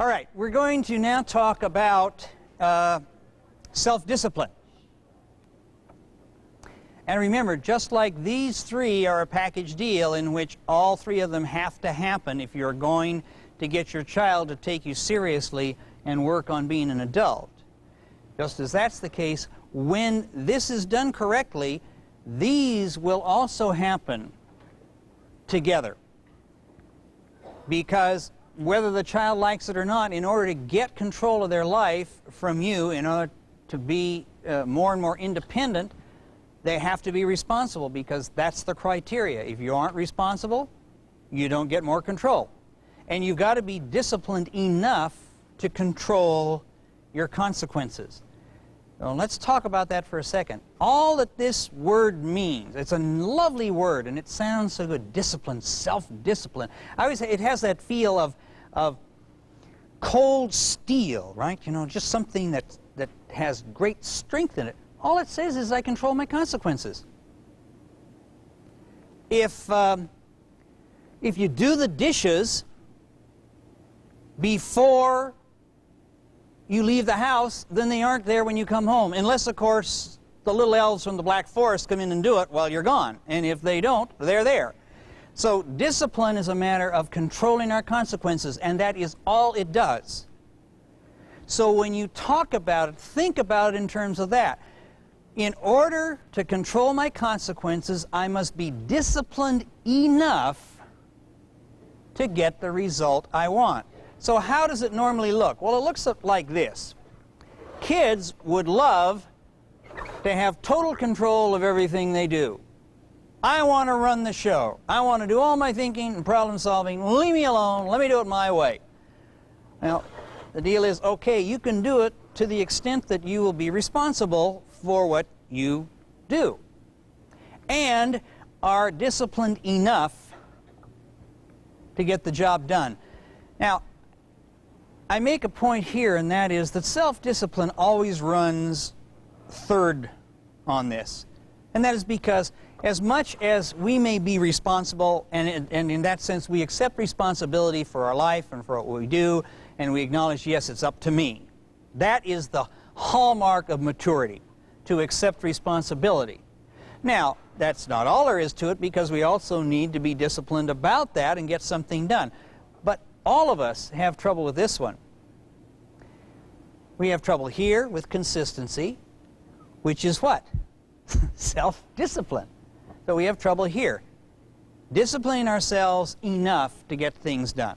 All right, we're going to now talk about self-discipline. And remember, just like these three are a package deal in which all three of them have to happen if you're going to get your child to take you seriously and work on being an adult. Just as that's the case, when this is done correctly, these will also happen together. Because whether the child likes it or not, in order to get control of their life from you, in order to be more and more independent, they have to be responsible, because that's the criteria. If you aren't responsible, you don't get more control. And you've got to be disciplined enough to control your consequences. So let's talk about that for a second. All that this word means, it's a lovely word and it sounds so good, discipline, self-discipline. I always say it has that feel of cold steel, right? You know, just something that has great strength in it. All it says is I control my consequences. If you do the dishes before you leave the house, then they aren't there when you come home. Unless, of course, the little elves from the Black Forest come in and do it while you're gone. And if they don't, they're there. So discipline is a matter of controlling our consequences, and that is all it does. So when you talk about it, think about it in terms of that. In order to control my consequences, I must be disciplined enough to get the result I want. So how does it normally look? Well, it looks like this. Kids would love to have total control of everything they do. I want to run the show. I want to do all my thinking and problem solving. Leave me alone. Let me do it my way. Now, the deal is, okay, you can do it to the extent that you will be responsible for what you do and are disciplined enough to get the job done. Now, I make a point here, and that is that self-discipline always runs third on this. And that is because as much as we may be responsible, and in that sense we accept responsibility for our life and for what we do, and we acknowledge, yes, it's up to me. That is the hallmark of maturity, to accept responsibility. Now, that's not all there is to it, because we also need to be disciplined about that and get something done. But all of us have trouble with this one. We have trouble here with consistency, which is what? Self-discipline. So we have trouble here, disciplining ourselves enough to get things done.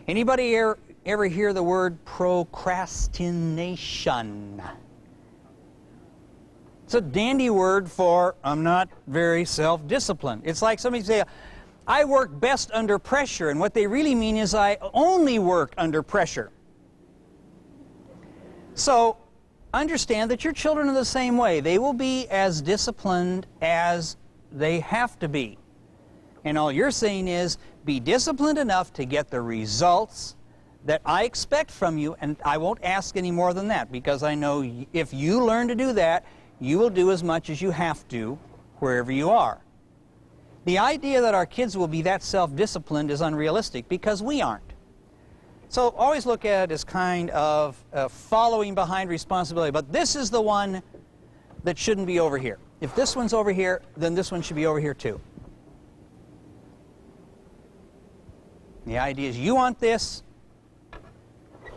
Anybody ever hear the word procrastination? It's a dandy word for I'm not very self-disciplined. It's like somebody say, I work best under pressure, and what they really mean is I only work under pressure. So understand that your children are the same way. They will be as disciplined as they have to be. And all you're saying is be disciplined enough to get the results that I expect from you, and I won't ask any more than that, because I know if you learn to do that, you will do as much as you have to wherever you are. The idea that our kids will be that self-disciplined is unrealistic, because we aren't. So always look at it as kind of following behind responsibility. But this is the one that shouldn't be over here. If this one's over here, then this one should be over here too. The idea is you want this,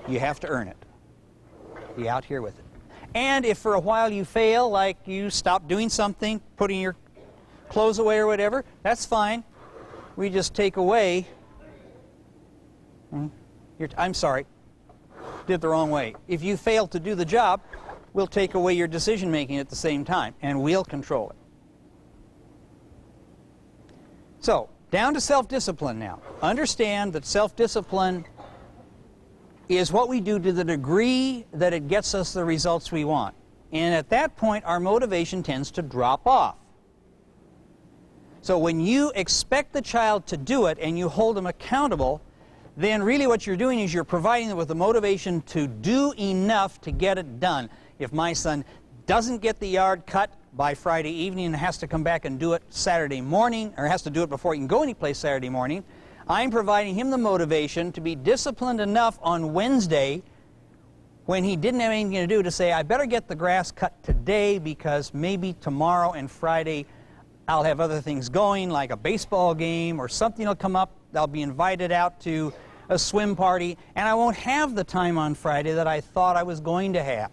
you have to earn it. Be out here with it. And if for a while you fail, like you stop doing something, putting your clothes away or whatever, that's fine. We just take away... I'm sorry, did the wrong way. If you fail to do the job, we'll take away your decision making at the same time, and we'll control it. So, down to self-discipline now. Understand that self-discipline is what we do to the degree that it gets us the results we want. And at that point, our motivation tends to drop off. So when you expect the child to do it and you hold them accountable, then really what you're doing is you're providing them with the motivation to do enough to get it done. If my son doesn't get the yard cut by Friday evening and has to come back and do it Saturday morning, or has to do it before he can go anyplace Saturday morning, I'm providing him the motivation to be disciplined enough on Wednesday when he didn't have anything to do to say, I better get the grass cut today because maybe tomorrow and Friday I'll have other things going, like a baseball game or something will come up. I'll be invited out to a swim party, and I won't have the time on Friday that I thought I was going to have.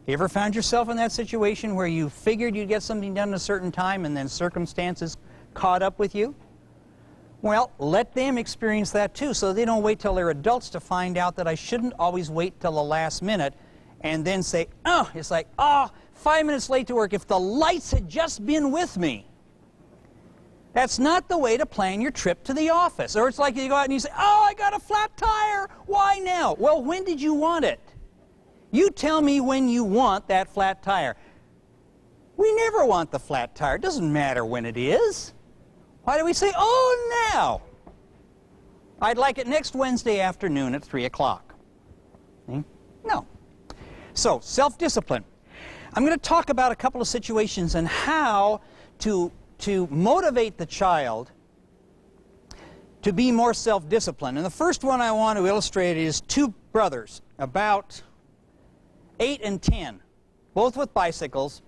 You ever found yourself in that situation where you figured you'd get something done at a certain time and then circumstances caught up with you? Well, let them experience that too, so they don't wait till they're adults to find out that I shouldn't always wait till the last minute and then say, oh, it's like, oh, 5 minutes late to work. If the lights had just been with me. That's not the way to plan your trip to the office. Or it's like you go out and you say, oh, I got a flat tire. Why now? Well, when did you want it? You tell me when you want that flat tire. We never want the flat tire. It doesn't matter when it is. Why do we say, oh, now? I'd like it next Wednesday afternoon at 3 o'clock. No. So, self-discipline. I'm going to talk about a couple of situations and how to motivate the child to be more self-disciplined. And the first one I want to illustrate is two brothers, about 8 and 10, both with bicycles.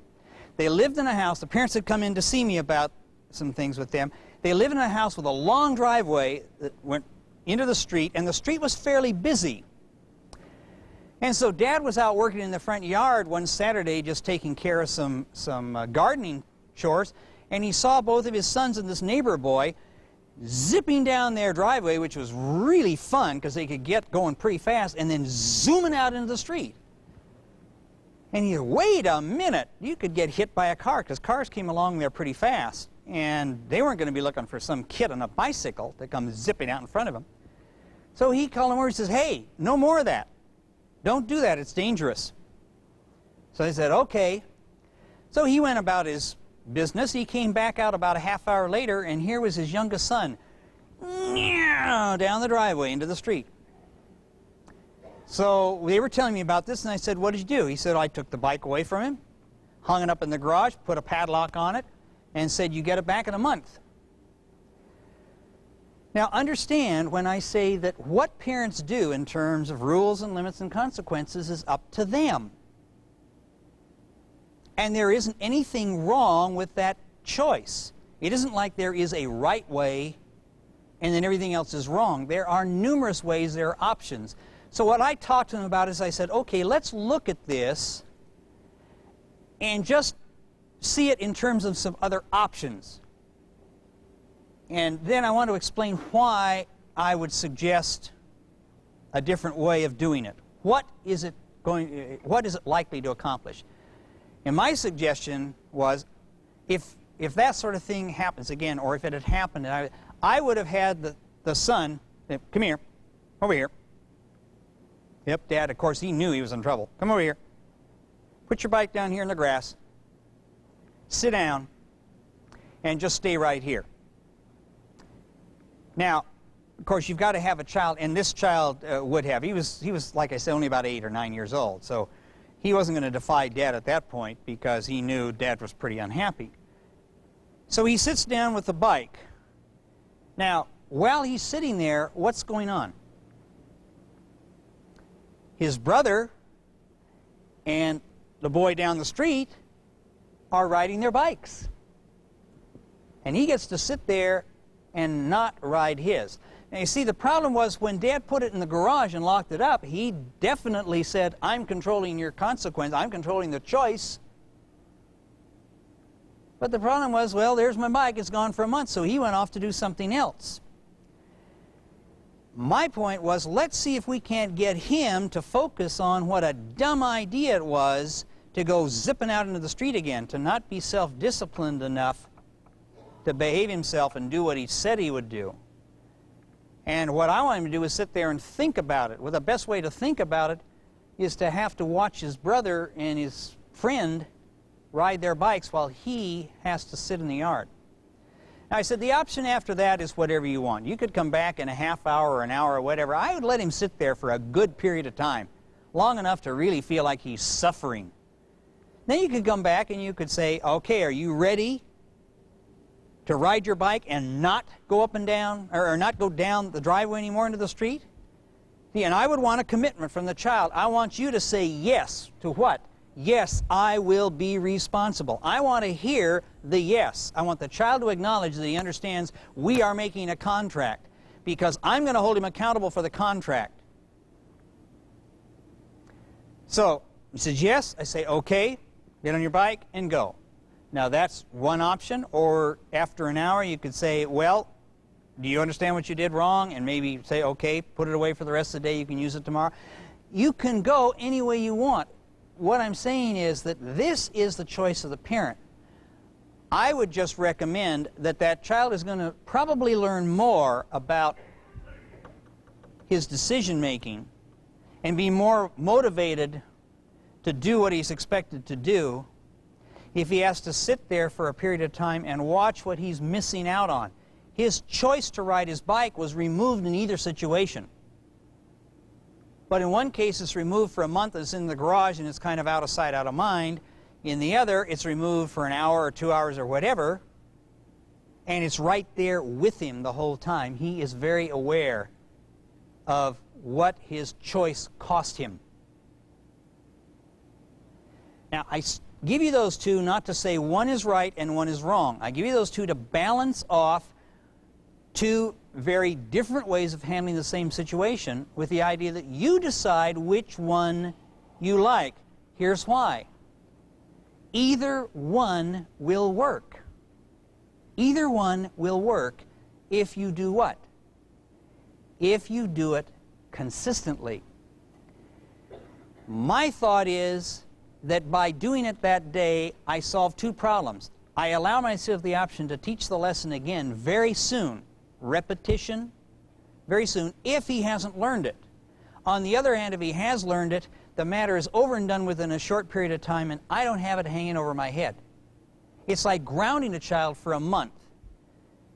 They lived in a house. The parents had come in to see me about some things with them. They lived in a house with a long driveway that went into the street, and the street was fairly busy. And so Dad was out working in the front yard one Saturday just taking care of some gardening chores, and he saw both of his sons and this neighbor boy zipping down their driveway, which was really fun because they could get going pretty fast, and then zooming out into the street. And he said, wait a minute, you could get hit by a car, because cars came along there pretty fast, and they weren't going to be looking for some kid on a bicycle to come zipping out in front of them. So he called him over and says, hey, no more of that. Don't do that, it's dangerous. So they said, okay. So he went about his business. He came back out about a half hour later, and here was his youngest son down the driveway into the street. So they were telling me about this, and I said, what did you do? He said, I took the bike away from him, hung it up in the garage, put a padlock on it, and said, you get it back in a month. Now understand when I say that what parents do in terms of rules and limits and consequences is up to them. And there isn't anything wrong with that choice. It isn't like there is a right way and then everything else is wrong. There are numerous ways, there are options. So what I talked to them about is I said, okay, let's look at this and just see it in terms of some other options. And then I want to explain why I would suggest a different way of doing it. What is it likely to accomplish? And my suggestion was, if that sort of thing happens again, or if it had happened, I would have had the son, come here, over here. Yep, Dad, of course, he knew he was in trouble. Come over here. Put your bike down here in the grass. Sit down, and just stay right here. Now, of course, you've got to have a child, and this child would have. He was, like I said, only about 8 or 9 years old, so he wasn't going to defy Dad at that point because he knew Dad was pretty unhappy. So he sits down with the bike. Now, while he's sitting there, what's going on? His brother and the boy down the street are riding their bikes. And he gets to sit there and not ride his. Now you see, the problem was when Dad put it in the garage and locked it up, he definitely said, I'm controlling your consequence, I'm controlling the choice. But the problem was, well, there's my bike, it's gone for a month, so he went off to do something else. My point was, let's see if we can't get him to focus on what a dumb idea it was to go zipping out into the street again, to not be self-disciplined enough to behave himself and do what he said he would do. And what I want him to do is sit there and think about it. Well, the best way to think about it is to have to watch his brother and his friend ride their bikes while he has to sit in the yard. Now, I said the option after that is whatever you want. You could come back in a half hour or an hour or whatever. I would let him sit there for a good period of time, long enough to really feel like he's suffering. Then you could come back and you could say, okay, are you ready to to ride your bike and not go up and down, or not go down the driveway anymore into the street? See, and I would want a commitment from the child. I want you to say yes to what? Yes, I will be responsible. I want to hear the yes. I want the child to acknowledge that he understands we are making a contract, because I'm going to hold him accountable for the contract. So he says yes. I say, okay, get on your bike and go. Now that's one option. Or after an hour you could say, well, do you understand what you did wrong? And maybe say, okay, put it away for the rest of the day. You can use it tomorrow. You can go any way you want. What I'm saying is that this is the choice of the parent. I would just recommend that that child is going to probably learn more about his decision making and be more motivated to do what he's expected to do if he has to sit there for a period of time and watch what he's missing out on. His choice to ride his bike was removed in either situation. But in one case it's removed for a month, it's in the garage and it's kind of out of sight, out of mind. In the other, it's removed for an hour or 2 hours or whatever, and it's right there with him the whole time. He is very aware of what his choice cost him. Now, I give you those two not to say one is right and one is wrong. I give you those two to balance off two very different ways of handling the same situation, with the idea that you decide which one you like. Here's why. Either one will work. Either one will work if you do what? If you do it consistently. My thought is that by doing it that day, I solve two problems. I allow myself the option to teach the lesson again very soon. Repetition, very soon, if he hasn't learned it. On the other hand, if he has learned it, the matter is over and done within a short period of time, and I don't have it hanging over my head. It's like grounding a child for a month.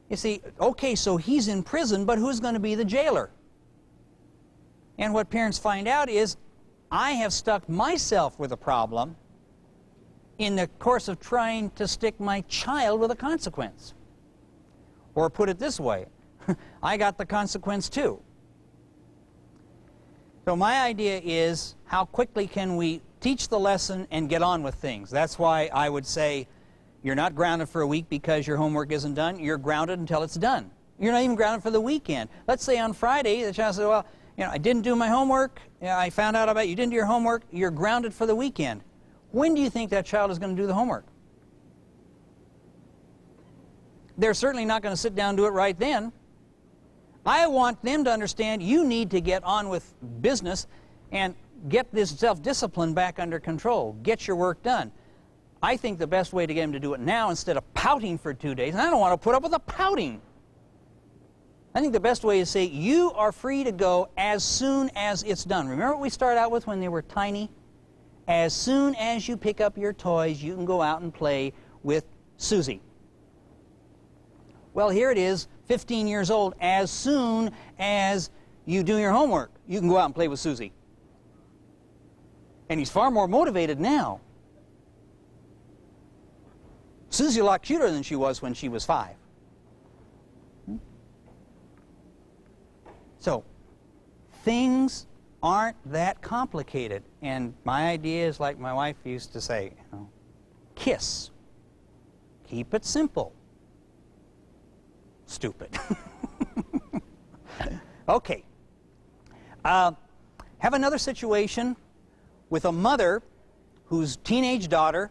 You see, okay, so he's in prison, but who's going to be the jailer? And what parents find out is, I have stuck myself with a problem in the course of trying to stick my child with a consequence. Or put it this way, I got the consequence too. So my idea is, how quickly can we teach the lesson and get on with things? That's why I would say, you're not grounded for a week because your homework isn't done. You're grounded until it's done. You're not even grounded for the weekend. Let's say on Friday, the child says, well, I didn't do my homework. I found out about you didn't do your homework. You're grounded for the weekend. When do you think that child is going to do the homework? They're certainly not going to sit down and do it right then. I want them to understand you need to get on with business and get this self-discipline back under control. Get your work done. I think the best way to get them to do it now, instead of pouting for 2 days, and I don't want to put up with the pouting. I think the best way is to say, you are free to go as soon as it's done. Remember what we started out with when they were tiny? As soon as you pick up your toys, you can go out and play with Susie. Well, here it is, 15 years old. As soon as you do your homework, you can go out and play with Susie. And he's far more motivated now. Susie's a lot cuter than she was when she was 5. So, things aren't that complicated. And my idea is like my wife used to say, KISS. Keep it simple. Stupid. Okay. Have another situation with a mother whose teenage daughter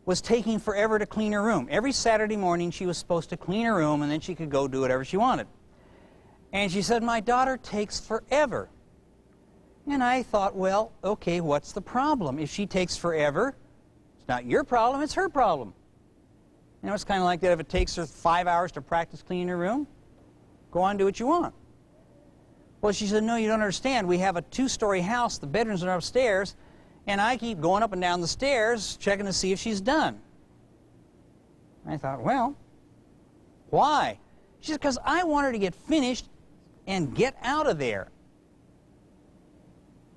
was taking forever to clean her room. Every Saturday morning she was supposed to clean her room, and then she could go do whatever she wanted. And she said, my daughter takes forever. And I thought, well, okay, what's the problem? If she takes forever, it's not your problem, it's her problem. It's kind of like that. If it takes her 5 hours to practice cleaning her room, go on and do what you want. Well, she said, no, you don't understand. We have a 2-story house. The bedrooms are upstairs, and I keep going up and down the stairs checking to see if she's done. I thought, well, why? She said, because I want her to get finished and get out of there.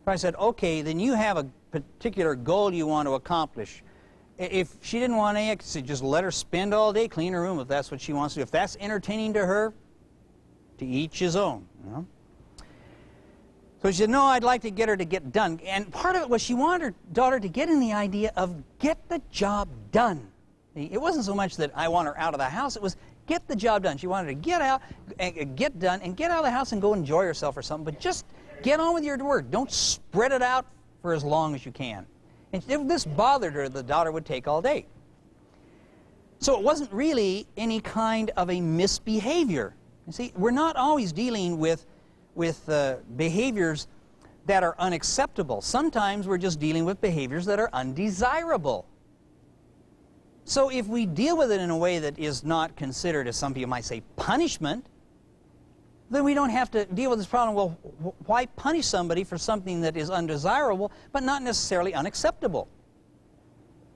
So I said, okay, then you have a particular goal you want to accomplish. if she didn't want any, I could say just let her spend all day, clean her room if that's what she wants to do. If that's entertaining to her, to each his own. You know? So she said, no, I'd like to get her to get done. And part of it was she wanted her daughter to get in the idea of get the job done. It wasn't so much that I want her out of the house, it was get the job done. She wanted to get out, get done, and get out of the house and go enjoy herself or something. But just get on with your work. Don't spread it out for as long as you can. And if this bothered her, the daughter would take all day. So it wasn't really any kind of a misbehavior. You see, we're not always dealing with behaviors that are unacceptable. Sometimes we're just dealing with behaviors that are undesirable. So if we deal with it in a way that is not considered, as some people might say, punishment, then we don't have to deal with this problem. Well, why punish somebody for something that is undesirable but not necessarily unacceptable?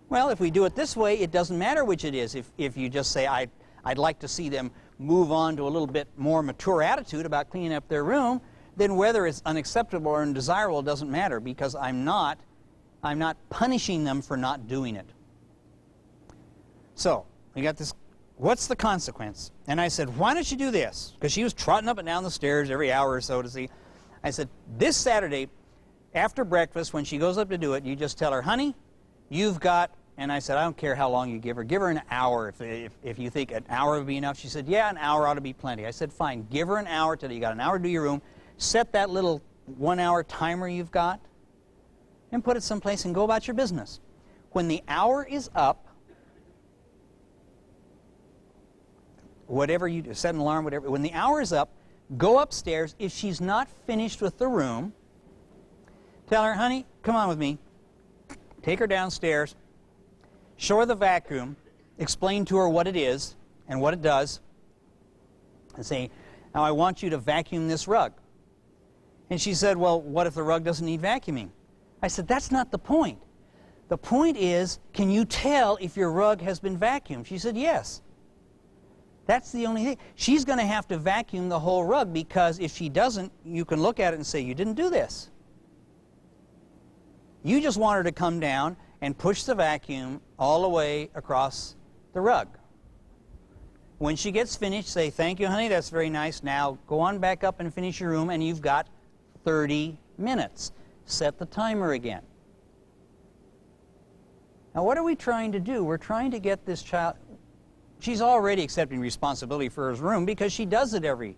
Well, if we do it this way, it doesn't matter which it is. If you just say, I'd like to see them move on to a little bit more mature attitude about cleaning up their room, then whether it's unacceptable or undesirable doesn't matter, because I'm not punishing them for not doing it. So, we got this, what's the consequence? And I said, why don't you do this? Because she was trotting up and down the stairs every hour or so to see. I said, this Saturday, after breakfast, when she goes up to do it, you just tell her, honey, you've got, and I said, I don't care how long you give her an hour if you think an hour would be enough. She said, yeah, an hour ought to be plenty. I said, fine, give her an hour till you got an hour to do your room, set that little 1 hour timer you've got, and put it someplace and go about your business. When the hour is up, whatever you do, set an alarm, whatever, when the hour is up, go upstairs. If she's not finished with the room, tell her, honey, come on with me. Take her downstairs, show her the vacuum, explain to her what it is and what it does, and say, now I want you to vacuum this rug. And she said, well, what if the rug doesn't need vacuuming? I said, that's not the point. The point is, can you tell if your rug has been vacuumed? She said, yes. That's the only thing. She's going to have to vacuum the whole rug, because if she doesn't, you can look at it and say, you didn't do this. You just want her to come down and push the vacuum all the way across the rug. When she gets finished, say, thank you, honey, that's very nice. Now go on back up and finish your room, and you've got 30 minutes. Set the timer again. Now what are we trying to do? We're trying to get this child... She's already accepting responsibility for her room because she does it every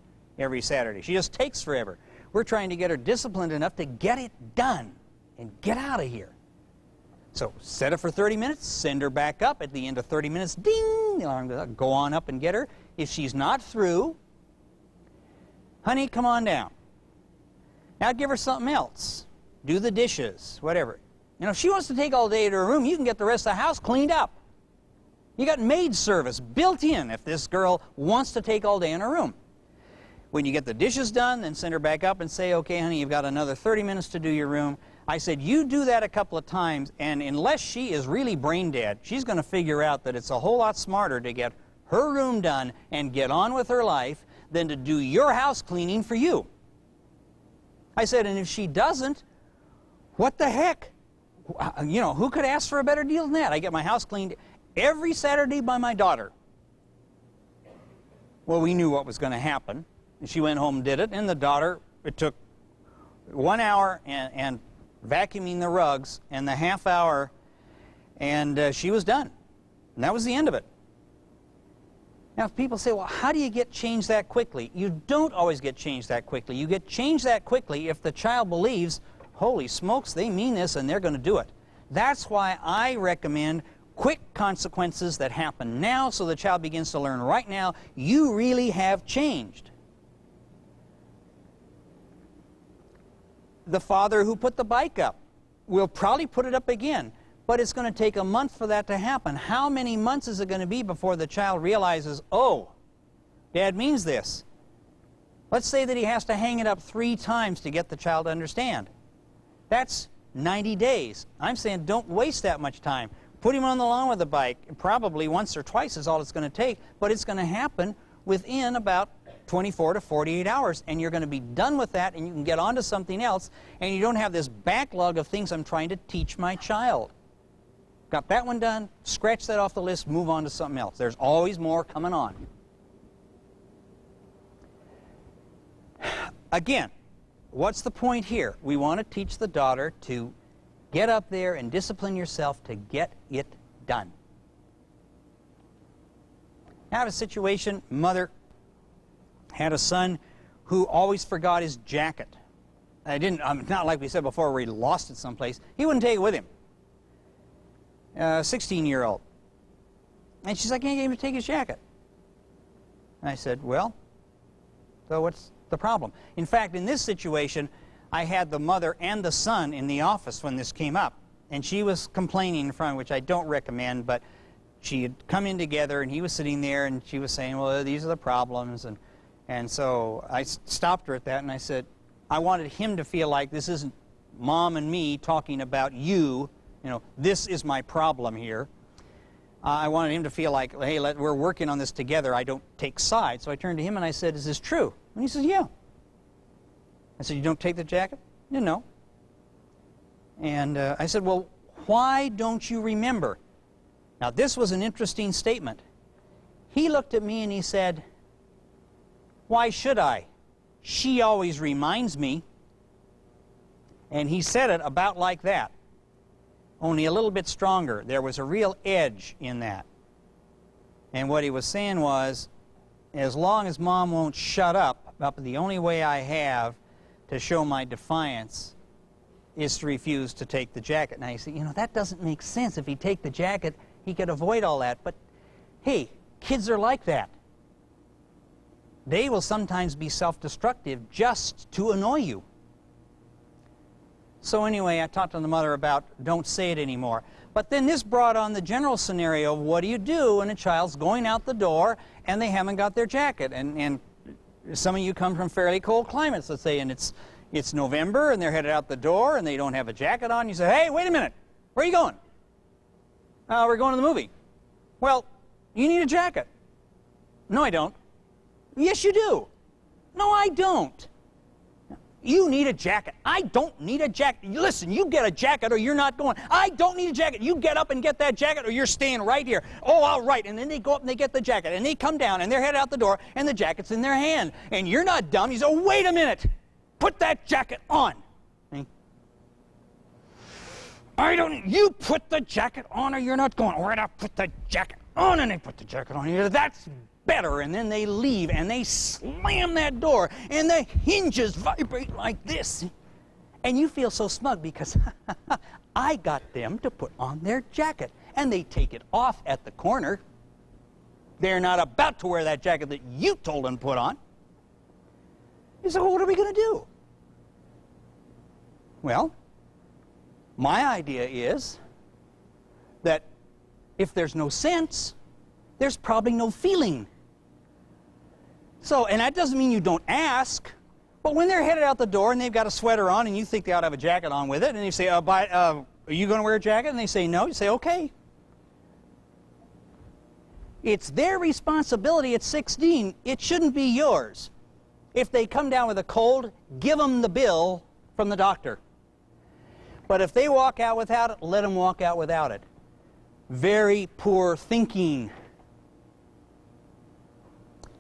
Saturday. She just takes forever. We're trying to get her disciplined enough to get it done and get out of here. So set it for 30 minutes, send her back up. At the end of 30 minutes, ding, the alarm goes up. Go on up and get her. If she's not through, honey, come on down. Now give her something else. Do the dishes, whatever. You know, if she wants to take all day to her room, you can get the rest of the house cleaned up. You got maid service built in if this girl wants to take all day in her room. When you get the dishes done, then send her back up and say, okay, honey, you've got another 30 minutes to do your room. I said, you do that a couple of times, and unless she is really brain dead, she's going to figure out that it's a whole lot smarter to get her room done and get on with her life than to do your house cleaning for you. I said, and if she doesn't, what the heck? You know, who could ask for a better deal than that? I get my house cleaned every Saturday by my daughter. Well, we knew what was going to happen. She went home and did it, and the daughter, it took 1 hour and vacuuming the rugs, and the half hour, and she was done. And that was the end of it. Now, if people say, well, how do you get change that quickly? You don't always get change that quickly. You get change that quickly if the child believes, holy smokes, they mean this and they're going to do it. That's why I recommend quick consequences that happen now, so the child begins to learn right now, you really have changed. The father who put the bike up will probably put it up again, but it's going to take a month for that to happen. How many months is it going to be before the child realizes, oh, Dad means this? Let's say that he has to hang it up 3 times to get the child to understand. That's 90 days. I'm saying don't waste that much time. Put him on the lawn with the bike. Probably once or twice is all it's going to take, but it's going to happen within about 24 to 48 hours, and you're going to be done with that, and you can get on to something else, and you don't have this backlog of things I'm trying to teach my child. got that one done, scratch that off the list, move on to something else. There's always more coming on. Again, what's the point here? We want to teach the daughter to get up there and discipline yourself to get it done. I have a situation, mother had a son who always forgot his jacket. Not like we said before where he lost it someplace. He wouldn't take it with him. 16-year-old. And she's like, I can't get him to take his jacket. And I said, well, so what's the problem? In fact, in this situation, I had the mother and the son in the office when this came up. And she was complaining in front, which I don't recommend, but she had come in together and he was sitting there and she was saying, well, these are the problems. And so I stopped her at that and I said, I wanted him to feel like this isn't Mom and me talking about you. You know, this is my problem here. I wanted him to feel like, hey, we're working on this together. I don't take sides. So I turned to him and I said, is this true? And he says, yeah. I said, you don't take the jacket? No. And I said, well, why don't you remember? Now, this was an interesting statement. He looked at me and he said, why should I? She always reminds me. And he said it about like that, only a little bit stronger. There was a real edge in that. And what he was saying was, as long as Mom won't shut up, the only way I have to show my defiance is to refuse to take the jacket. Now you say, that doesn't make sense. If he'd take the jacket, he could avoid all that. But hey, kids are like that. They will sometimes be self-destructive just to annoy you. So anyway, I talked to the mother about don't say it anymore. But then this brought on the general scenario of what do you do when a child's going out the door and they haven't got their jacket? And some of you come from fairly cold climates, let's say, and it's November and they're headed out the door and they don't have a jacket on. You say, hey, wait a minute, where are you going? We're going to the movie. Well, you need a jacket. No, I don't. Yes, you do. No, I don't. You need a jacket. I don't need a jacket. Listen, you get a jacket or you're not going. I don't need a jacket. You get up and get that jacket or you're staying right here. Oh, all right. And then they go up and they get the jacket and they come down and they're headed out the door and the jacket's in their hand. And you're not dumb. You say, oh, wait a minute. Put that jacket on. You put the jacket on or you're not going. All right, I'll put the jacket on, and they put the jacket on. That's better. And then they leave and they slam that door and the hinges vibrate like this. And you feel so smug because I got them to put on their jacket. And they take it off at the corner. They're not about to wear that jacket that you told them to put on. You say, well, what are we going to do? Well, my idea is that if there's no sense, there's probably no feeling. So, and that doesn't mean you don't ask, but when they're headed out the door and they've got a sweater on and you think they ought to have a jacket on with it, and you say, are you going to wear a jacket? And they say no. You say, okay. It's their responsibility at 16. It shouldn't be yours. If they come down with a cold, give them the bill from the doctor. But if they walk out without it, let them walk out without it. Very poor thinking.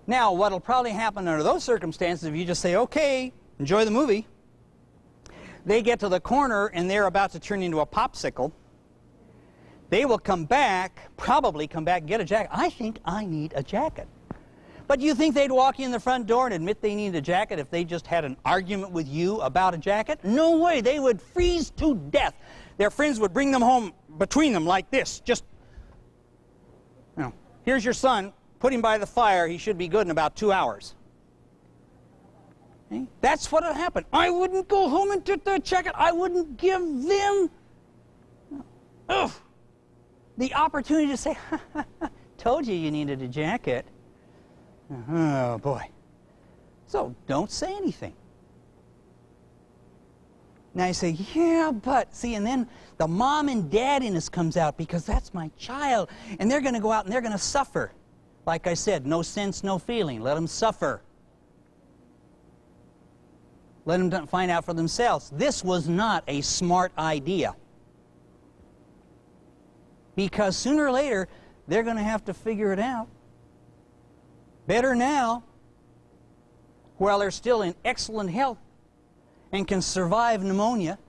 Now, what will probably happen under those circumstances, if you just say, okay, enjoy the movie, they get to the corner and they're about to turn into a popsicle, they will come back, probably come back and get a jacket. I think I need a jacket. But you think they'd walk in the front door and admit they needed a jacket if they just had an argument with you about a jacket? No way. They would freeze to death. Their friends would bring them home between them like this. Just, here's your son. Put him by the fire. He should be good in about 2 hours. Okay? That's what would happen. I wouldn't go home and get that jacket. I wouldn't give them the opportunity to say, told you needed a jacket. Oh, boy. So don't say anything. Now you say, yeah, but, see, and then the mom and daddiness comes out because that's my child. And they're going to go out and they're going to suffer. Like I said, no sense, no feeling. Let them suffer. Let them find out for themselves. This was not a smart idea. because sooner or later they're going to have to figure it out. Better now, while they're still in excellent health and can survive pneumonia.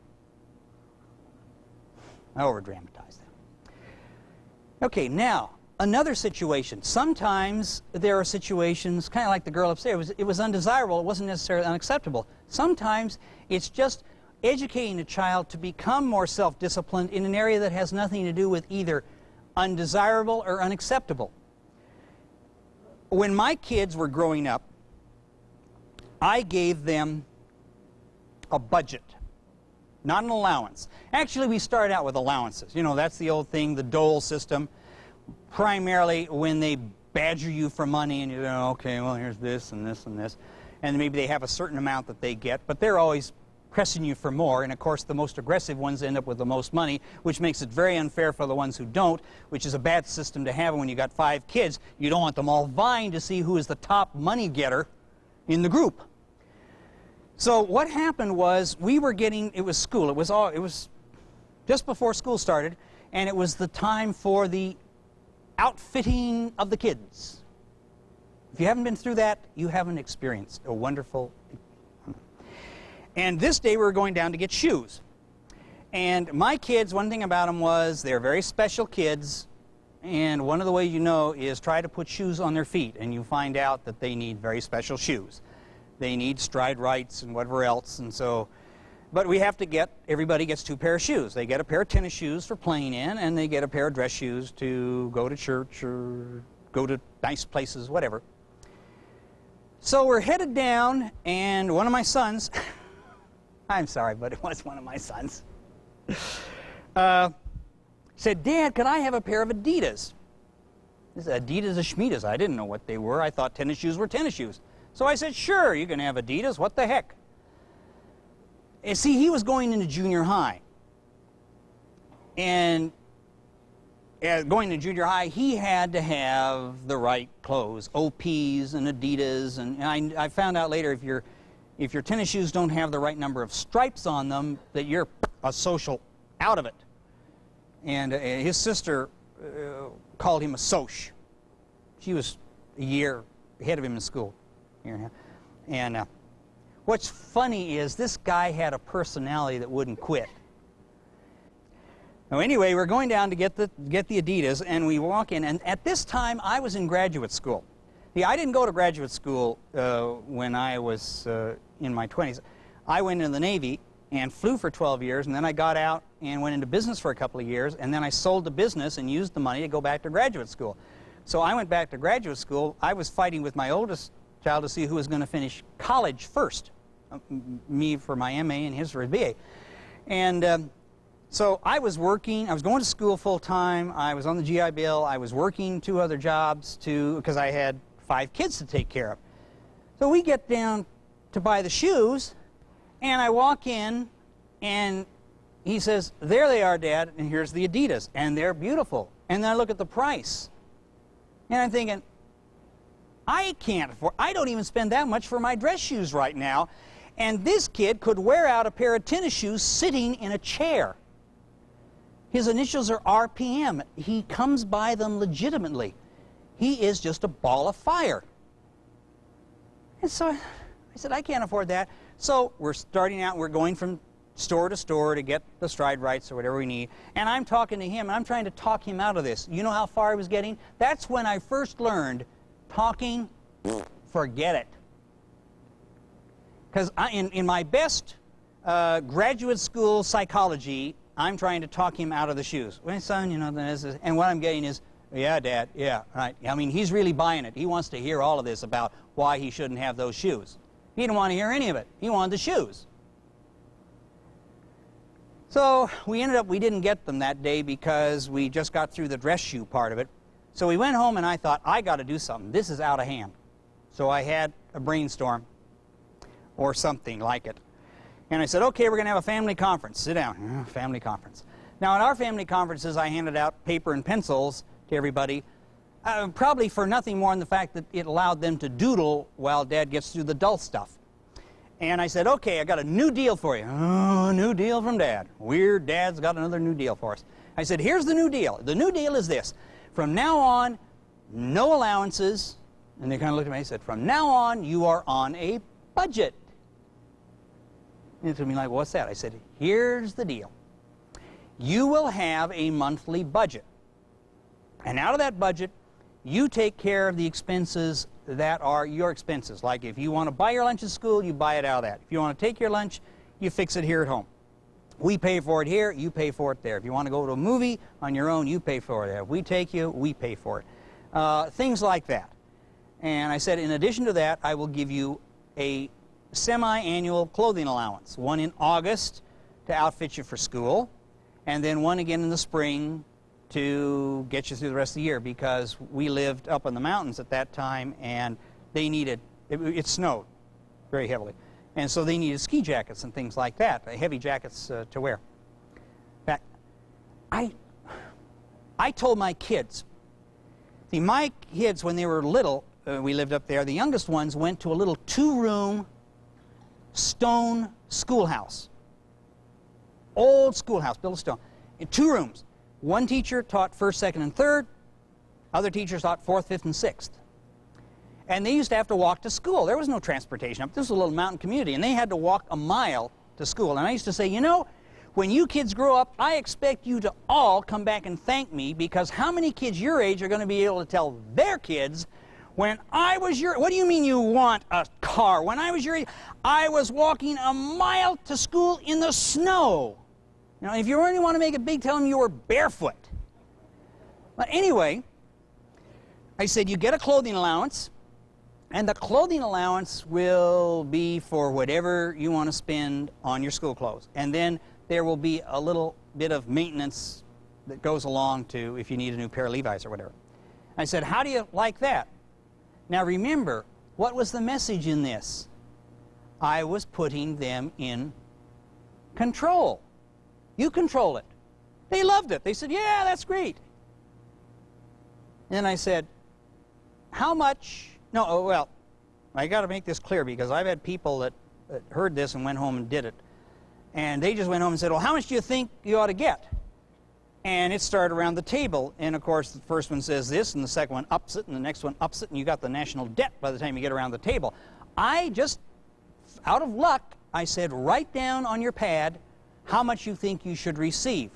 I over-dramatize that. Okay, now, another situation. Sometimes there are situations, kind of like the girl upstairs, it was undesirable, it wasn't necessarily unacceptable. Sometimes it's just educating a child to become more self-disciplined in an area that has nothing to do with either undesirable or unacceptable. When my kids were growing up, I gave them a budget, not an allowance. Actually, we started out with allowances. You know, that's the old thing, the dole system. Primarily when they badger you for money and you go, okay, well, here's this and this and this. And maybe they have a certain amount that they get, but they're always pressing you for more. And of course, the most aggressive ones end up with the most money, which makes it very unfair for the ones who don't, which is a bad system to have when you got 5 kids. You don't want them all vying to see who is the top money getter in the group. So what happened was we were getting, it was school, it was just before school started, and it was the time for the outfitting of the kids. If you haven't been through that, you haven't experienced a wonderful. And this day we were going down to get shoes. And my kids, one thing about them was they're very special kids, and one of the ways you know is try to put shoes on their feet, and you find out that they need very special shoes. They need stride rights and whatever else, and so, but we have to get, everybody gets 2 pairs of shoes. They get a pair of tennis shoes for playing in, and they get a pair of dress shoes to go to church or go to nice places, whatever. So we're headed down, and one of my sons, I'm sorry, but it was one of my sons, said, Dad, could I have a pair of Adidas? This is Adidas or Schmidas. I didn't know what they were. I thought tennis shoes were tennis shoes. So I said, sure, you can have Adidas. What the heck? And see, he was going into junior high. And going to junior high, he had to have the right clothes, OPs and Adidas. And I found out later if your tennis shoes don't have the right number of stripes on them, that you're a social out of it. And his sister called him a soch. She was a year ahead of him in school. And what's funny is this guy had a personality that wouldn't quit. Now anyway, we're going down to get the Adidas, and we walk in, and at this time I was in graduate school. See, I didn't go to graduate school when I was in my 20s. I went into the Navy and flew for 12 years, and then I got out and went into business for a couple of years, and then I sold the business and used the money to go back to graduate school. So I went back to graduate school. I was fighting with my oldest child to see who was going to finish college first. Me for my MA and his for his BA. And so I was working, I was going to school full time, I was on the GI Bill, I was working 2 other jobs because I had 5 kids to take care of. So we get down to buy the shoes, and I walk in, and he says, there they are, Dad, and here's the Adidas, and they're beautiful. And then I look at the price, and I'm thinking, I can't afford, I don't even spend that much for my dress shoes right now, and this kid could wear out a pair of tennis shoes sitting in a chair. His initials are RPM. He comes by them legitimately. He is just a ball of fire. And so I said, I can't afford that. So we're starting out, we're going from store to store to get the stride rights or whatever we need. And I'm talking to him, and I'm trying to talk him out of this. You know how far I was getting? That's when I first learned talking, forget it. Because in my best graduate school psychology, I'm trying to talk him out of the shoes. Well, son, you know, and what I'm getting is, yeah, Dad, yeah, right. I mean, he's really buying it. He wants to hear all of this about why he shouldn't have those shoes. He didn't want to hear any of it. He wanted the shoes. So we didn't get them that day because we just got through the dress shoe part of it. So we went home, and I thought, I got to do something. This is out of hand. So I had a brainstorm or something like it. And I said, okay, we're going to have a family conference. Sit down. Family conference. Now, at our family conferences, I handed out paper and pencils to everybody, probably for nothing more than the fact that it allowed them to doodle while Dad gets through the dull stuff. And I said, okay, I got a new deal for you. Oh, a new deal from Dad. Weird, Dad's got another new deal for us. I said, here's the new deal. The new deal is this. From now on, no allowances. And they kind of looked at me and said, from now on, you are on a budget. And they told me, like, what's that? I said, here's the deal. You will have a monthly budget. And out of that budget, you take care of the expenses that are your expenses. Like if you want to buy your lunch at school, you buy it out of that. If you want to take your lunch, you fix it here at home. We pay for it here, you pay for it there. If you want to go to a movie on your own, you pay for it there. If we take you, we pay for it. Things like that. And I said, in addition to that, I will give you a semi-annual clothing allowance. One in August to outfit you for school, and then one again in the spring to get you through the rest of the year, because we lived up in the mountains at that time and they needed, it snowed very heavily. And so they needed ski jackets and things like that, heavy jackets to wear. In fact, I told my kids, see, my kids when they were little, we lived up there, the youngest ones went to a little 2-room stone schoolhouse. Old schoolhouse, built of stone, in 2 rooms. One teacher taught 1st, 2nd, and 3rd. Other teachers taught 4th, 5th, and 6th. And they used to have to walk to school. There was no transportation up. This was a little mountain community, and they had to walk a mile to school. And I used to say, you know, when you kids grow up, I expect you to all come back and thank me, because how many kids your age are going to be able to tell their kids, when I was your, what do you mean you want a car? When I was your age, I was walking a mile to school in the snow. You know, if you really want to make it big, tell them you were barefoot. But anyway, I said, you get a clothing allowance, and the clothing allowance will be for whatever you want to spend on your school clothes. And then there will be a little bit of maintenance that goes along to if you need a new pair of Levi's or whatever. I said, how do you like that? Now remember, what was the message in this? I was putting them in control. You control it. They loved it. They said, yeah, that's great. And I said, how much? No, oh, well, I got to make this clear, because I've had people that heard this and went home and did it. And they just went home and said, well, how much do you think you ought to get? And it started around the table. And, of course, the first one says this, and the second one ups it, and the next one ups it, and you got the national debt by the time you get around the table. I just, out of luck, I said, write down on your pad how much you think you should receive.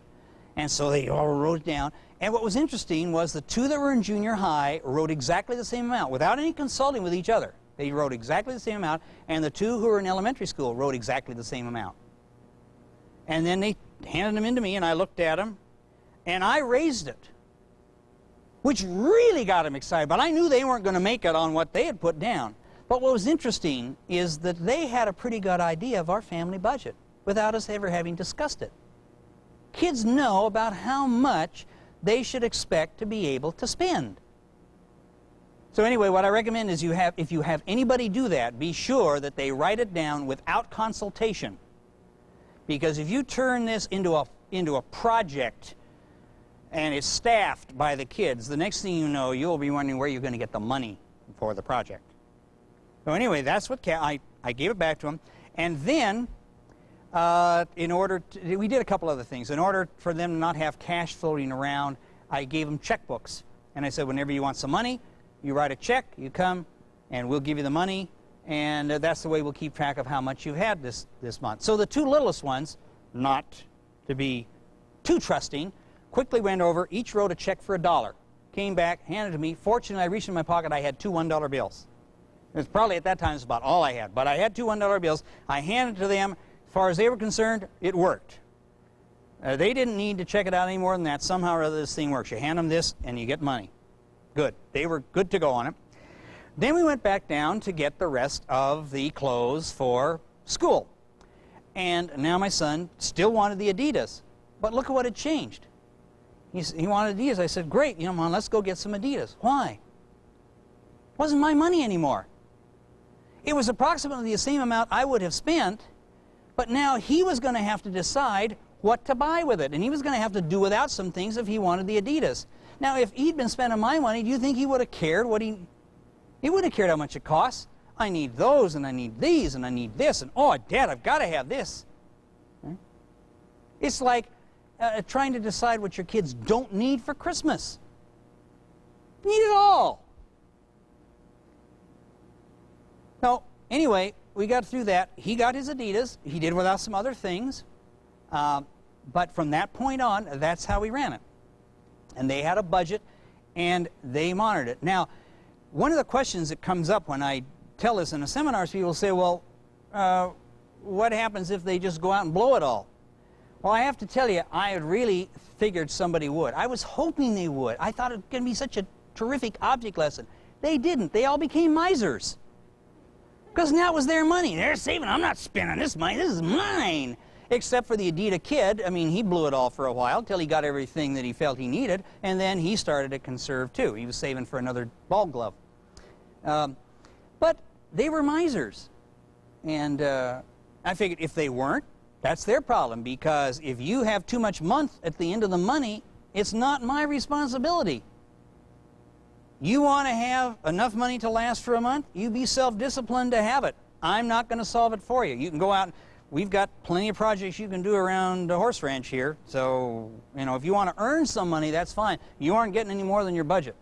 And so they all wrote it down. And what was interesting was the 2 that were in junior high wrote exactly the same amount without any consulting with each other. They wrote exactly the same amount, and the 2 who were in elementary school wrote exactly the same amount. And then they handed them in to me, and I looked at them, and I raised it, which really got them excited. But I knew they weren't going to make it on what they had put down. But what was interesting is that they had a pretty good idea of our family budget without us ever having discussed it. Kids know about how much they should expect to be able to spend. So anyway, what I recommend is if you have anybody do that, be sure that they write it down without consultation. Because if you turn this into a project and it's staffed by the kids, the next thing you know, you'll be wondering where you're going to get the money for the project. So anyway, that's what I gave it back to them. And then, we did a couple other things. In order for them to not have cash floating around, I gave them checkbooks. And I said, whenever you want some money, you write a check, you come, and we'll give you the money. And that's the way we'll keep track of how much you've had this month. So the 2 littlest ones, not to be too trusting, quickly went over, each wrote a check for $1. Came back, handed it to me. Fortunately, I reached in my pocket, I had 2 $1 bills. It was probably at that time, it's about all I had. But I had 2 $1 bills. I handed it to them. As far as they were concerned, it worked. They didn't need to check it out any more than that. Somehow or other, this thing works. You hand them this, and you get money. Good. They were good to go on it. Then we went back down to get the rest of the clothes for school. And now my son still wanted the Adidas. But look at what had changed. He wanted Adidas. I said, great, Mom, let's go get some Adidas. Why? It wasn't my money anymore. It was approximately the same amount I would have spent, but now he was going to have to decide what to buy with it. And he was going to have to do without some things if he wanted the Adidas. Now, if he'd been spending my money, do you think he would have cared what he wouldn't have cared how much it costs. I need those, and I need these, and I need this, and oh, Dad, I've got to have this. It's like trying to decide what your kids don't need for Christmas. Need it all. So anyway, we got through that. He got his Adidas. He did without some other things. But from that point on, that's how we ran it. And they had a budget, and they monitored it. Now, one of the questions that comes up when I tell this in the seminars, people say, well, what happens if they just go out and blow it all? Well, I have to tell you, I had really figured somebody would. I was hoping they would. I thought it was going to be such a terrific object lesson. They didn't. They all became misers. Because now it was their money. They're saving. I'm not spending this money. This is mine. Except for the Adidas kid. I mean, he blew it all for a while till he got everything that he felt he needed, and then he started to conserve too. He was saving for another ball glove. But they were misers. And I figured if they weren't, that's their problem, because if you have too much month at the end of the money, it's not my responsibility. You want to have enough money to last for a month? You be self-disciplined to have it. I'm not going to solve it for you. You can go out. We've got plenty of projects you can do around the horse ranch here. So, you know, if you want to earn some money, that's fine. You aren't getting any more than your budget.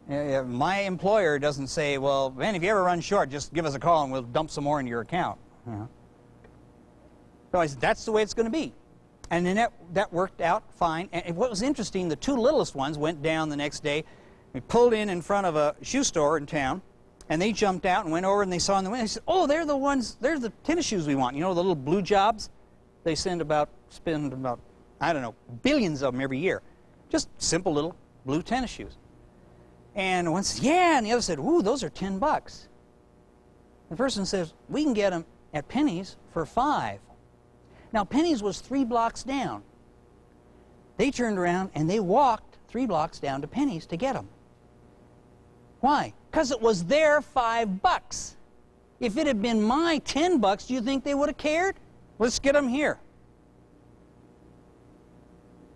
My employer doesn't say, well, man, if you ever run short, just give us a call and we'll dump some more into your account. You know? So I said, that's the way it's going to be. And then that worked out fine. And what was interesting, the two littlest ones went down the next day. We pulled in front of a shoe store in town, and they jumped out and went over and they saw in the window. They said, oh, they're the ones, they're the tennis shoes we want. You know, the little blue jobs? They spend about, I don't know, billions of them every year. Just simple little blue tennis shoes. And one said, yeah, and the other said, ooh, those are $10. The person says, we can get them at Penny's for $5. Now, Penny's was 3 blocks down. They turned around and they walked 3 blocks down to Penny's to get them. Why? Because it was their $5. If it had been my $10, do you think they would have cared? Let's get them here.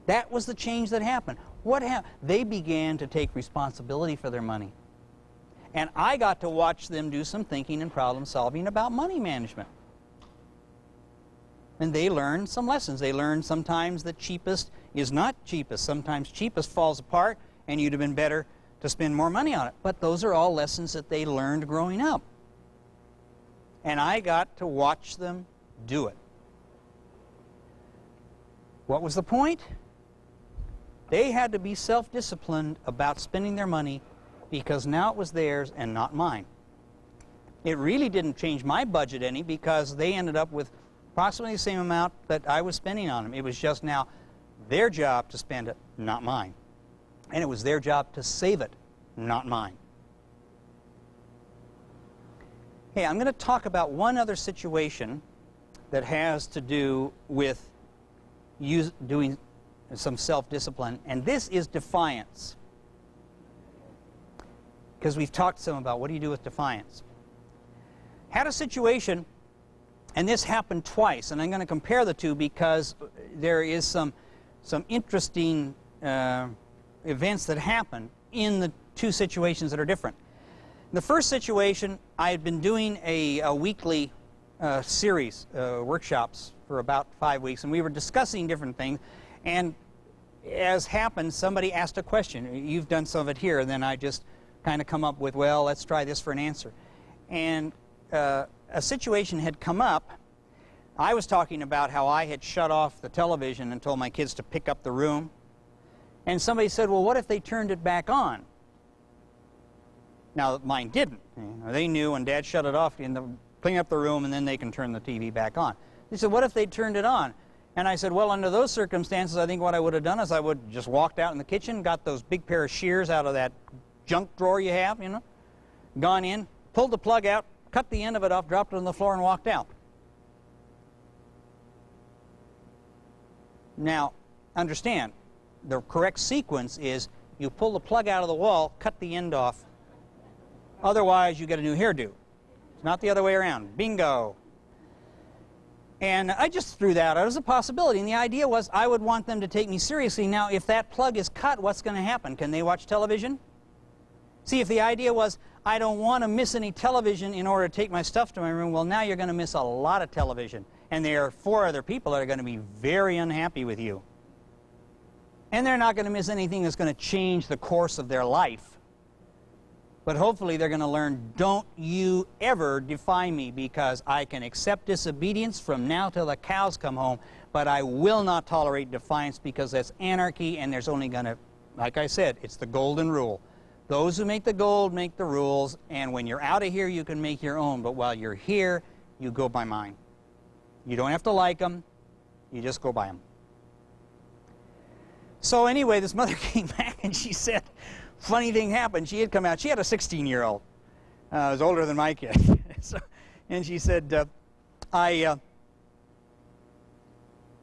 That was the change that happened. What happened? They began to take responsibility for their money. And I got to watch them do some thinking and problem solving about money management. And they learned some lessons. They learned sometimes that cheapest is not cheapest. Sometimes cheapest falls apart and you'd have been better to spend more money on it. But those are all lessons that they learned growing up. And I got to watch them do it. What was the point? They had to be self-disciplined about spending their money because now it was theirs and not mine. It really didn't change my budget any because they ended up with approximately the same amount that I was spending on them. It was just now their job to spend it, not mine. And it was their job to save it, not mine. Hey, I'm going to talk about one other situation that has to do with doing some self-discipline, and this is defiance. Because we've talked some about what do you do with defiance. Had a situation, and this happened twice, and I'm going to compare the two because there is some interesting events that happen in the two situations that are different. In the first situation, I had been doing a weekly series, workshops for about 5 weeks, and we were discussing different things, and as happened, somebody asked a question. You've done some of it here, and then I just kind of come up with, well, let's try this for an answer. And a situation had come up. I was talking about how I had shut off the television and told my kids to pick up the room. And somebody said, well, what if they turned it back on? Now, mine didn't. They knew when Dad shut it off, clean up the room, and then they can turn the TV back on. They said, what if they turned it on? And I said, well, under those circumstances, I think what I would have done is I would just walked out in the kitchen, got those big pair of shears out of that junk drawer you have, gone in, pulled the plug out, cut the end of it off, dropped it on the floor, and walked out. Now, understand, the correct sequence is you pull the plug out of the wall, cut the end off. Otherwise, you get a new hairdo. It's not the other way around. Bingo. And I just threw that out as a possibility. And the idea was I would want them to take me seriously. Now, if that plug is cut, what's going to happen? Can they watch television? See, if the idea was, I don't want to miss any television in order to take my stuff to my room, well, now you're going to miss a lot of television. And there are 4 other people that are going to be very unhappy with you. And they're not going to miss anything that's going to change the course of their life. But hopefully they're going to learn, don't you ever defy me, because I can accept disobedience from now till the cows come home, but I will not tolerate defiance, because that's anarchy, and there's only going to, like I said, it's the golden rule. Those who make the gold make the rules, and when you're out of here, you can make your own. But while you're here, you go by mine. You don't have to like them. You just go by them. So anyway, this mother came back, and she said, funny thing happened. She had come out. She had a 16-year-old. Was older than my kid. And she said, I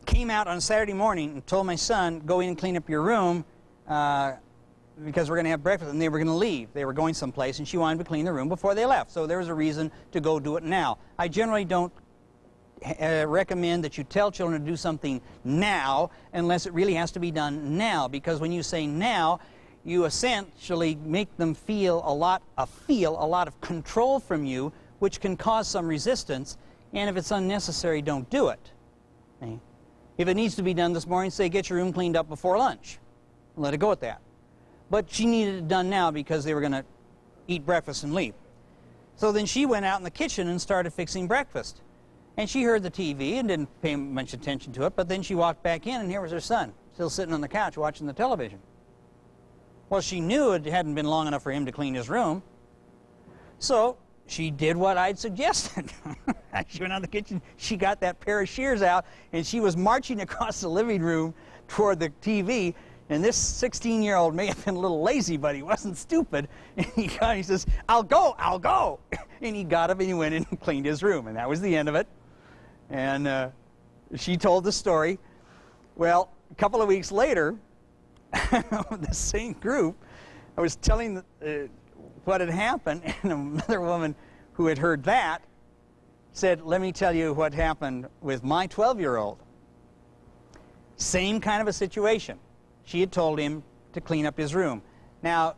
came out on Saturday morning and told my son, go in and clean up your room, because we're going to have breakfast, and they were going to leave. They were going someplace, and she wanted to clean the room before they left. So there was a reason to go do it now. I generally don't recommend that you tell children to do something now unless it really has to be done now, because when you say now, you essentially make them feel a lot of control from you, which can cause some resistance, and if it's unnecessary, don't do it. Okay? If it needs to be done this morning, say, get your room cleaned up before lunch. Let it go at that. But she needed it done now because they were going to eat breakfast and leave. So then she went out in the kitchen and started fixing breakfast. And she heard the TV and didn't pay much attention to it, but then she walked back in, and here was her son, still sitting on the couch watching the television. Well, she knew it hadn't been long enough for him to clean his room, so she did what I'd suggested. She went out in the kitchen, she got that pair of shears out, and she was marching across the living room toward the TV. And this 16-year-old may have been a little lazy, but he wasn't stupid. And he says, I'll go. And he got up and he went in and cleaned his room. And that was the end of it. And she told the story. Well, a couple of weeks later, the same group, I was telling what had happened. And another woman who had heard that said, let me tell you what happened with my 12-year-old. Same kind of a situation. She had told him to clean up his room. Now,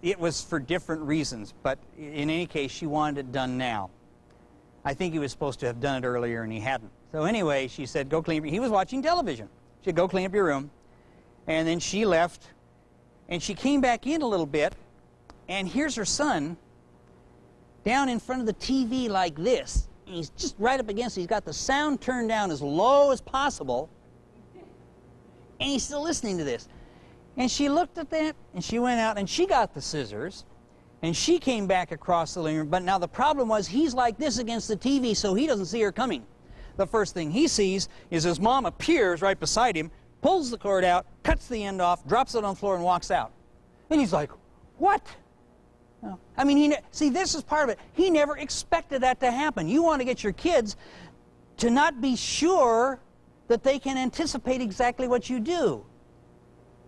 it was for different reasons, but in any case, she wanted it done now. I think he was supposed to have done it earlier, and he hadn't. So anyway, she said, go clean up. He was watching television. She said, go clean up your room. And then she left, and she came back in a little bit, and here's her son down in front of the TV like this. And he's just right up against it. He's got the sound turned down as low as possible. And he's still listening to this. And she looked at that, and she went out, and she got the scissors, and she came back across the living room. But now the problem was he's like this against the TV, so he doesn't see her coming. The first thing he sees is his mom appears right beside him, pulls the cord out, cuts the end off, drops it on the floor, and walks out. And he's like, what? I mean, see, this is part of it. He never expected that to happen. You want to get your kids to not be sure that they can anticipate exactly what you do.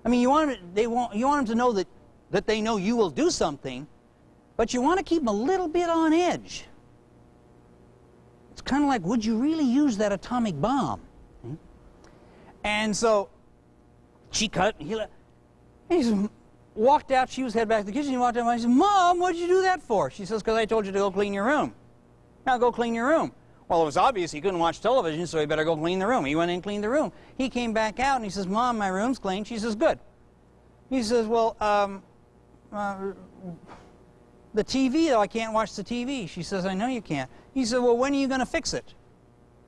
I mean, you want them to know that they know you will do something, but you want to keep them a little bit on edge. It's kind of like, would you really use that atomic bomb? And so she cut, and he walked out. She was headed back to the kitchen. He walked out, and I said, Mom, what did you do that for? She says, because I told you to go clean your room. Now go clean your room. Well, it was obvious he couldn't watch television, so he better go clean the room. He went in and cleaned the room. He came back out, and he says, Mom, my room's clean. She says, good. He says, well, the TV, though, I can't watch the TV. She says, I know you can't. He said, well, when are you going to fix it?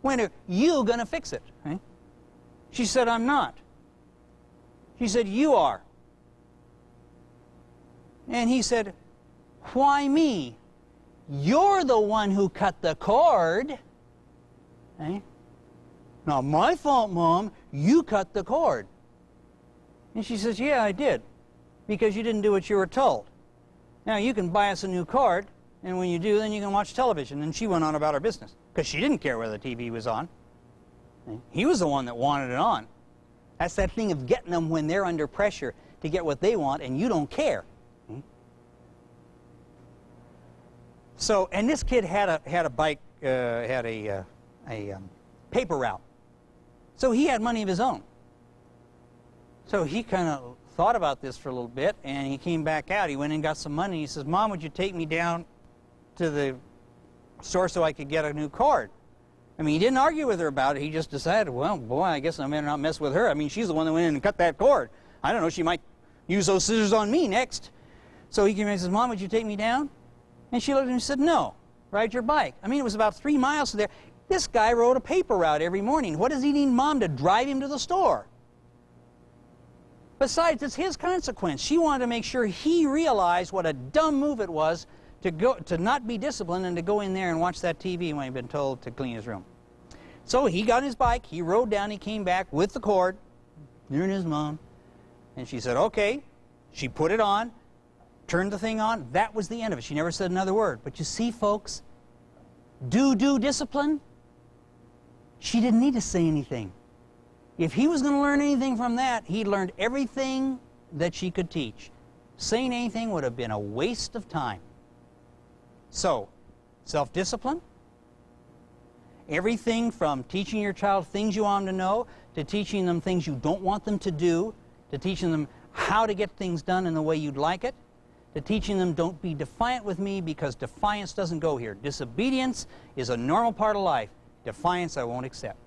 When are you going to fix it? Right? She said, I'm not. She said, you are. And he said, why me? You're the one who cut the cord. Eh? Not my fault, Mom. You cut the cord. And she says, yeah, I did, because you didn't do what you were told. Now, you can buy us a new cord, and when you do, then you can watch television. And she went on about her business, because she didn't care whether the TV was on. He was the one that wanted it on. That's that thing of getting them when they're under pressure to get what they want, and you don't care. So, and this kid had a bike, had a paper route. So he had money of his own. So he kind of thought about this for a little bit, and he came back out. He went and got some money. He says, Mom, would you take me down to the store so I could get a new cord? I mean, he didn't argue with her about it. He just decided, well, boy, I guess I better not mess with her. I mean, she's the one that went in and cut that cord. I don't know, she might use those scissors on me next. So he came in and says, Mom, would you take me down? And she looked at him and said, no, ride your bike. I mean, it was about 3 miles to there. This guy rode a paper route every morning. What does he need Mom to drive him to the store? Besides, it's his consequence. She wanted to make sure he realized what a dumb move it was to not be disciplined and to go in there and watch that TV when he'd been told to clean his room. So he got on his bike, he rode down, he came back with the cord. There's his Mom. And she said, okay. She put it on, turned the thing on. That was the end of it. She never said another word. But you see, folks, do discipline. She didn't need to say anything. If he was going to learn anything from that, he learned everything that she could teach. Saying anything would have been a waste of time. So, self-discipline, everything from teaching your child things you want them to know, to teaching them things you don't want them to do, to teaching them how to get things done in the way you'd like it, to teaching them don't be defiant with me, because defiance doesn't go here. Disobedience is a normal part of life. Defiance I won't accept.